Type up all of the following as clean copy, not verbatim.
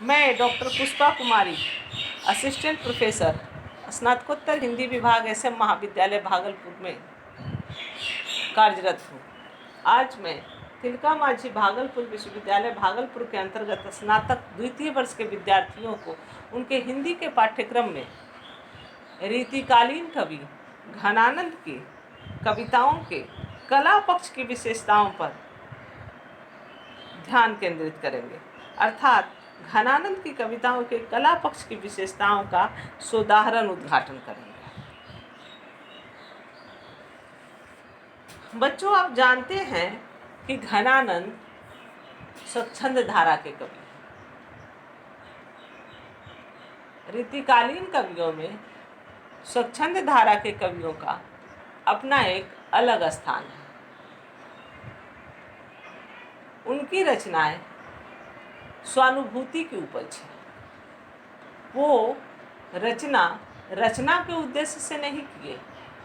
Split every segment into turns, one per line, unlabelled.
मैं डॉक्टर पुष्पा कुमारी, assistant professor, स्नातकोत्तर हिंदी विभाग SM महाविद्यालय भागलपुर में कार्यरत हूँ। आज मैं तिलका माझी भागलपुर विश्वविद्यालय भागलपुर के अंतर्गत स्नातक द्वितीय वर्ष के विद्यार्थियों को उनके हिंदी के पाठ्यक्रम में रीतिकालीन कवि घनानंद की कविताओं के कला पक्ष की विशेषताओं पर ध्यान केंद्रित करेंगे। अर्थात घनानंद की कविताओं के कला पक्ष की विशेषताओं का सोदाहरण उद्घाटन करेंगे। बच्चों, आप जानते हैं कि घनानंद स्वच्छंद धारा के कवि हैं। रीतिकालीन कवियों में स्वच्छंद धारा के कवियों का अपना एक अलग स्थान है। उनकी रचनाएं स्वानुभूति की उपज है। वो रचना के उद्देश्य से नहीं किए,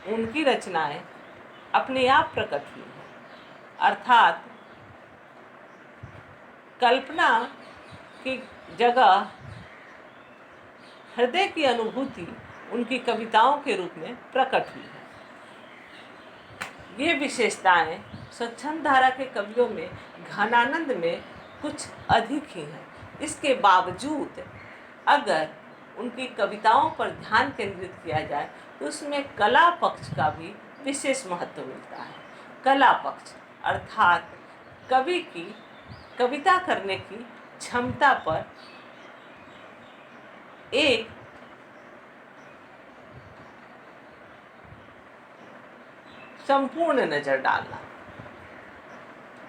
उनकी रचनाएं अपने आप प्रकट हुई हैं। अर्थात कल्पना की जगह हृदय की अनुभूति उनकी कविताओं के रूप में प्रकट हुई है। ये विशेषताएं स्वच्छंद धारा के कवियों में घनानंद में कुछ अधिक ही हैं। इसके बावजूद अगर उनकी कविताओं पर ध्यान केंद्रित किया जाए तो उसमें कला पक्ष का भी विशेष महत्व मिलता है। कला पक्ष अर्थात कवि की कविता करने की क्षमता पर एक संपूर्ण नजर डालना।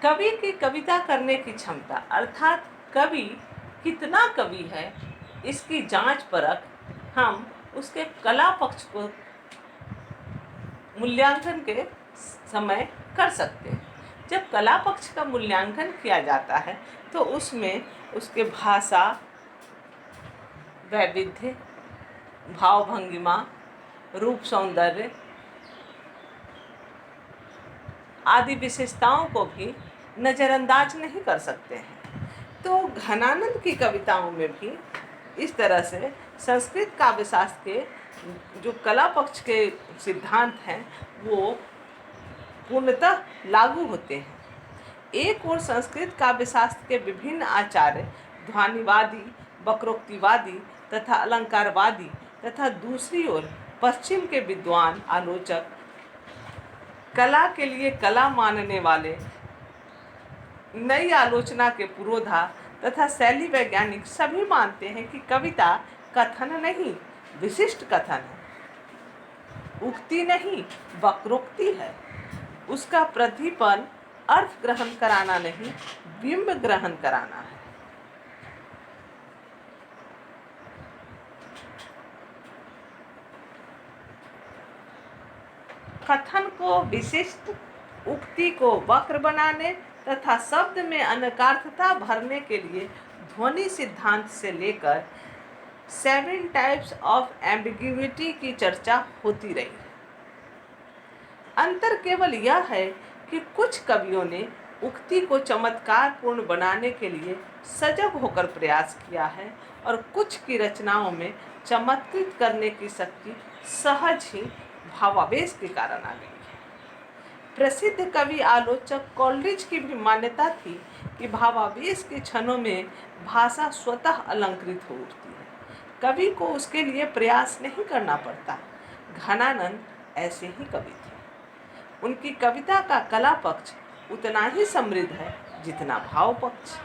कवि की कविता करने की क्षमता अर्थात कवि कितना कवि है, इसकी जांच परख हम उसके कला पक्ष को मूल्यांकन के समय कर सकते हैं। जब कला पक्ष का मूल्यांकन किया जाता है तो उसमें उसके भाषा, वैविध्य, भाव भंगिमा, रूप सौंदर्य आदि विशेषताओं को भी नज़रअंदाज नहीं कर सकते हैं। तो घनानंद की कविताओं में भी इस तरह से संस्कृत काव्यशास्त्र के जो कला पक्ष के सिद्धांत हैं वो पूर्णतः लागू होते हैं। एक ओर संस्कृत काव्यशास्त्र के विभिन्न आचार्य ध्वनिवादी, वक्रोक्तिवादी तथा अलंकारवादी तथा दूसरी ओर पश्चिम के विद्वान आलोचक, कला के लिए कला मानने वाले, नई आलोचना के पुरोधा तथा शैली वैज्ञानिक सभी मानते हैं कि कविता कथन नहीं, विशिष्ट कथन है। उक्ति नहीं, वक्रोक्ति है। उसका प्रतिपन अर्थ ग्रहण कराना नहीं, बिंब ग्रहण कराना है। कथन को विशिष्ट, उक्ति को वक्र बनाने तथा शब्द में अनर्थकता भरने के लिए ध्वनि सिद्धांत से लेकर 7 टाइप्स ऑफ एम्बिग्युइटी की चर्चा होती रही। अंतर केवल यह है कि कुछ कवियों ने उक्ति को चमत्कारपूर्ण बनाने के लिए सजग होकर प्रयास किया है और कुछ की रचनाओं में चमत्कृत करने की शक्ति सहज ही भावावेश के कारण आ गई है। प्रसिद्ध कवि आलोचक कोलरिज की भी मान्यता थी कि भावावेश के क्षणों में भाषा स्वतः अलंकृत हो उठती है, कवि को उसके लिए प्रयास नहीं करना पड़ता। घनानंद ऐसे ही कवि थे। उनकी कविता का कला पक्ष उतना ही समृद्ध है जितना भाव पक्ष,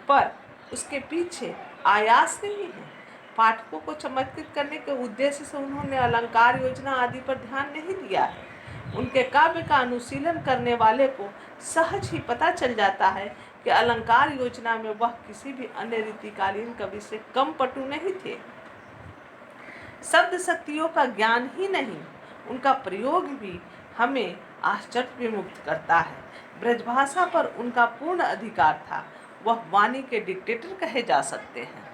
पर उसके पीछे आयास नहीं है। पाठकों को चमत्कृत करने के उद्देश्य से उन्होंने अलंकार योजना आदि पर ध्यान नहीं दिया है। उनके काव्य का अनुशीलन करने वाले को सहज ही पता चल जाता है कि अलंकार योजना में वह किसी भी अन्य रीतिकालीन कवि से कम पटु नहीं थे। शब्द शक्तियों का ज्ञान ही नहीं, उनका प्रयोग भी हमें आश्चर्य विमुक्त करता है। ब्रजभाषा पर उनका पूर्ण अधिकार था, वह वाणी के डिक्टेटर कहे जा सकते हैं।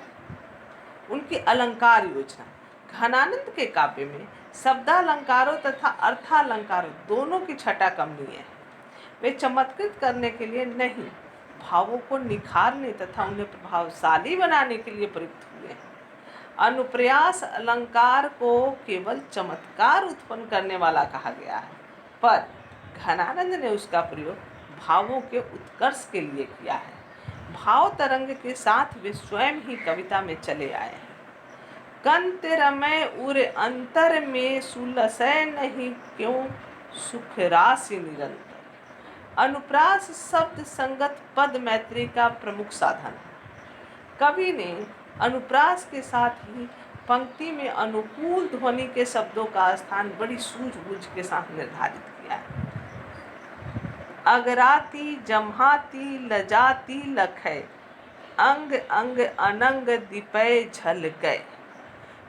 उनकी अलंकार योजना, घनानंद के काव्य में शब्दालंकारों तथा अर्थालंकारों दोनों की छटा कमनीय है। वे चमत्कृत करने के लिए नहीं, भावों को निखारने तथा उन्हें प्रभावशाली बनाने के लिए प्रयुक्त हुए हैं। अनुप्रास अलंकार को केवल चमत्कार उत्पन्न करने वाला कहा गया है, पर घनानंद ने उसका प्रयोग भावों के उत्कर्ष के लिए किया है। भाव तरंग के साथ वे स्वयं ही कविता में चले आए हैं। कंत रमय उर अंतर में सुलसय नहीं क्यों सुख राशि निरंतर। अनुप्रास शब्द संगत पद मैत्री का प्रमुख साधन है। कवि ने अनुप्रास के साथ ही पंक्ति में अनुकूल ध्वनि के शब्दों का स्थान बड़ी सूझबूझ के साथ निर्धारित किया है। अगराती जम्हाती लजाती लखय अंग अंग अनंग दीपय झलकय।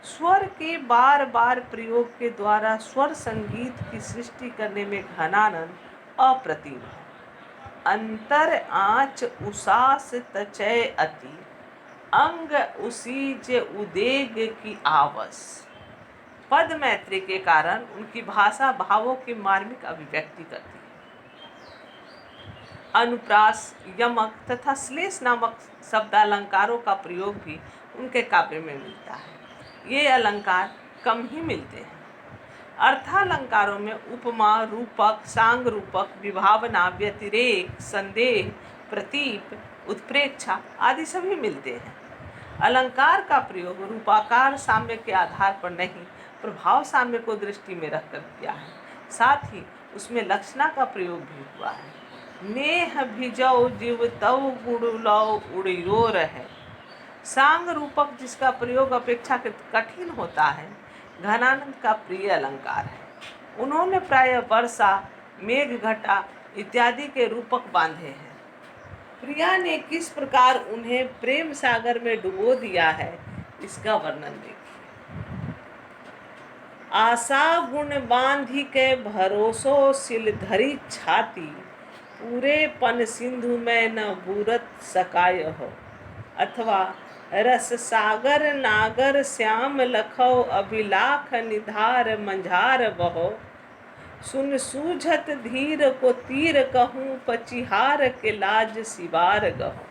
स्वर के बार बार प्रयोग के द्वारा स्वर संगीत की सृष्टि करने में घनानंद अप्रतिम है। अंतर आँच उसास तचय अति अंग उसीज उदेग की आवस। पद मैत्री के कारण उनकी भाषा भावों की मार्मिक अभिव्यक्ति करती है। अनुप्रास, यमक तथा श्लेष नामक शब्दालंकारों का प्रयोग भी उनके काव्य में मिलता है। ये अलंकार कम ही मिलते हैं। अर्थालंकारों में उपमा, रूपक, सांग रूपक, विभावना, व्यतिरेक, संदेह, प्रतीप, उत्प्रेक्षा आदि सभी मिलते हैं। अलंकार का प्रयोग रूपाकार साम्य के आधार पर नहीं, प्रभाव साम्य को दृष्टि में रखकर किया है। साथ ही उसमें लक्षणा का प्रयोग भी हुआ है। नेह भिजौ जीव तव गुड़ लौ उड़ियो रहे। सांग रूपक जिसका प्रयोग अपेक्षाकृत कठिन होता है, घनानंद का प्रिय अलंकार है। उन्होंने प्रायः वर्षा, मेघ घटा इत्यादि के रूपक बांधे हैं। प्रिया ने किस प्रकार उन्हें प्रेम सागर में डुबो दिया है, इसका वर्णन देखिए। आशा गुण बांधी के भरोसो सिल धरी छाती पूरे पन सिंधु में न बूरत सकाय हो। अथवा रस सागर नागर श्याम लखौ अभिलाख निधार मंझार बहो। सुन सूझत धीर को तीर कहूँ पचिहार के लाज सिवार गहो।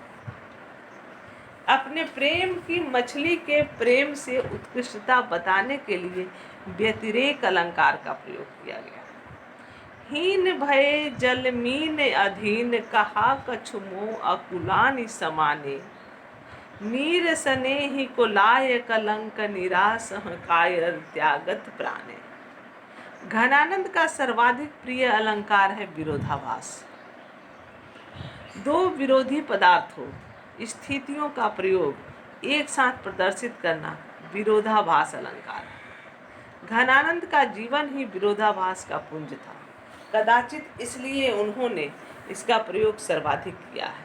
अपने प्रेम की मछली के प्रेम से उत्कृष्टता बताने के लिए व्यतिरेक अलंकार का प्रयोग किया गया। हीन भय जल मीन अधीन कहा कछु मोह अकुलानि समाने। नीर स्नेही को लाय कलंक निराश कायर त्यागत प्राणे। घनानंद का सर्वाधिक प्रिय अलंकार है विरोधाभास। दो विरोधी पदार्थों, स्थितियों का प्रयोग एक साथ प्रदर्शित करना विरोधाभास अलंकार है। घनानंद का जीवन ही विरोधाभास का पुंज था। कदाचित इसलिए उन्होंने इसका प्रयोग सर्वाधिक किया है।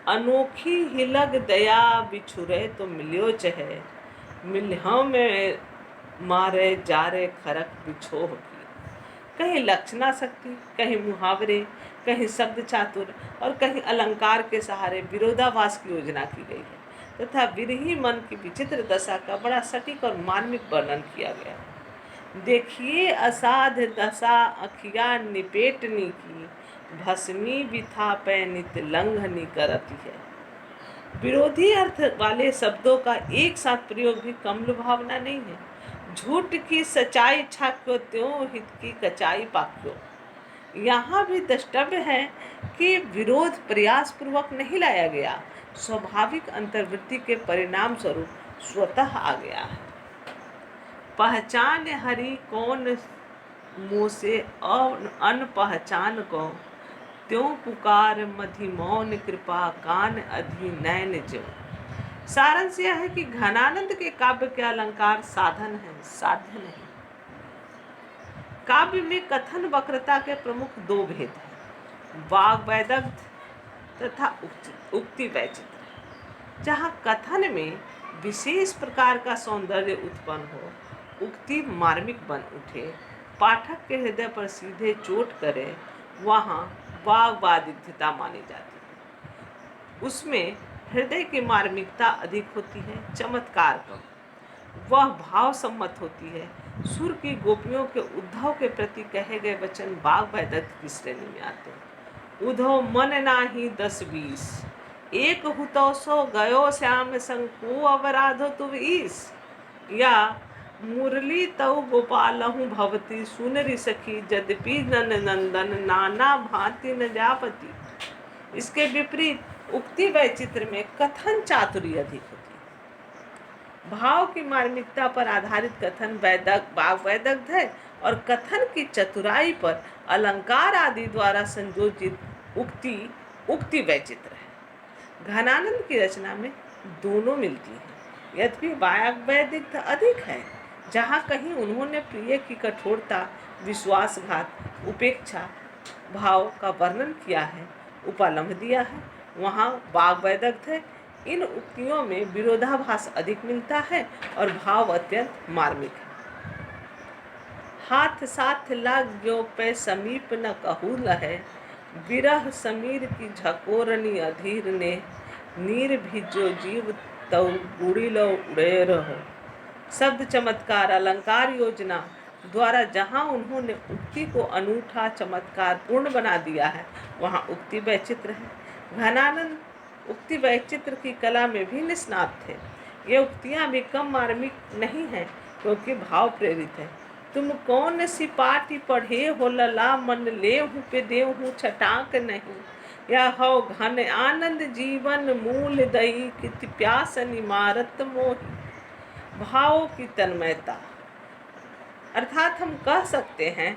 अनोखी हिलग दया बिछुरे तो मिलियो चहे मिलहों में मारे जारे खरक बिछोह की। कहीं लक्षणा शक्ति, कहीं मुहावरे, कहीं शब्द चातुर और कहीं अलंकार के सहारे विरोधाभास की योजना की गई है तथा विरही मन की विचित्र दशा का बड़ा सटीक और मार्मिक वर्णन किया गया है। देखिए असाध दशा अखिया निपेटनी की भस्मी बिथा पैनित लंघनी करती है। विरोधी अर्थ वाले शब्दों का एक साथ प्रयोग भी कम लुभावना नहीं है। झूठ की सच्चाई छाक्यो त्यों हित की कचाई पाक्यो। यहाँ भी द्रष्टव्य है कि विरोध प्रयास पूर्वक नहीं लाया गया, स्वाभाविक अंतर्वृत्ति के परिणाम स्वरूप स्वतः आ गया है। पहचान हरि कौन मुँह से अनपहचान को त्यों पुकार मधि मौन कृपा कान अधि नैन जो। सारांश यह है कि घनानंद के काव्य के अलंकार साधन है, साध्य नहीं। काव्य में कथन वक्रता के प्रमुख दो भेद हैं, वाग वैदग्ध तथा उक्ति वैचित्र। जहाँ कथन में विशेष प्रकार का सौंदर्य उत्पन्न हो, उक्ति मार्मिक बन उठे, पाठक के हृदय पर सीधे चोट करे, वहाँ वाग्वादिध्यता मानी जाती है। उसमें हृदय की मार्मिकता अधिक होती है, चमत्कार कम। वह भाव सम्मत होती है। सुर की गोपियों के उद्धव के प्रति कहे गए वचन वाग्वैदग्ध की श्रेणी में आते हैं। उधो मन नाही 10-20, एक हुतो सो गयो श्याम संग अवराधो तुम ईस। या मुरली तव गोपालहु भवती सुनरी सखी, यद्यपि नन नंदन नाना भांति न जापति। इसके विपरीत उक्ति वैचित्र में कथन चातुर्य अधिक होती है। भाव की मार्मिकता पर आधारित कथन वाग्वैदग्ध है और कथन की चतुराई पर अलंकार आदि द्वारा संयोजित उक्ति वैचित्र है। घनानंद की रचना में दोनों मिलती है, यद्यपि वाग्वैदग्ध अधिक है। जहाँ कहीं उन्होंने प्रिय की कठोरता, विश्वासघात, उपेक्षा भाव का वर्णन किया है, उपालंभ दिया है, वहाँ वाग्वैदग्ध है। इन उक्तियों में विरोधाभास अधिक मिलता है और भाव अत्यंत मार्मिक है। हाथ साथ लाग्यो पे समीप न कहू लहे, विरह समीर की झकोरनी अधीर ने, नीर भिजो जीव तव गुड़ी लो उड़े रहो। शब्द चमत्कार, अलंकार योजना द्वारा जहाँ उन्होंने उक्ति को अनूठा चमत्कार पूर्ण बना दिया है, वहाँ उक्ति वैचित्र है। घनानंद उक्ति वैचित्र की कला में भी निष्णात थे। ये उक्तियाँ भी कम मार्मिक नहीं हैं, क्योंकि भाव प्रेरित है। तुम कौन सी पाटी पढ़े हो लला, मन ले हूँ पे दे हूँ छटाक नहीं। या हो घन आनंद जीवन मूल दई, कित प्यासन इमारत मोही। भावों की तन्मयता, अर्थात हम कह सकते हैं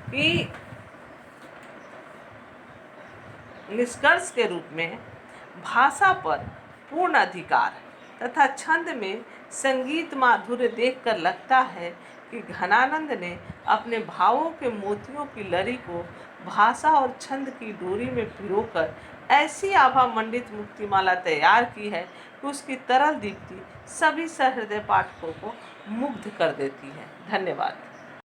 कि निष्कर्ष के रूप में भाषा पर पूर्ण अधिकार तथा छंद में संगीत माधुर्य देखकर लगता है कि घनानंद ने अपने भावों के मोतियों की लड़ी को भाषा और छंद की डोरी में पिरोकर ऐसी आभा मंडित मुक्तिमाला तैयार की है कि उसकी तरल दीप्ति सभी सहृदय पाठकों को मुग्ध कर देती है। धन्यवाद।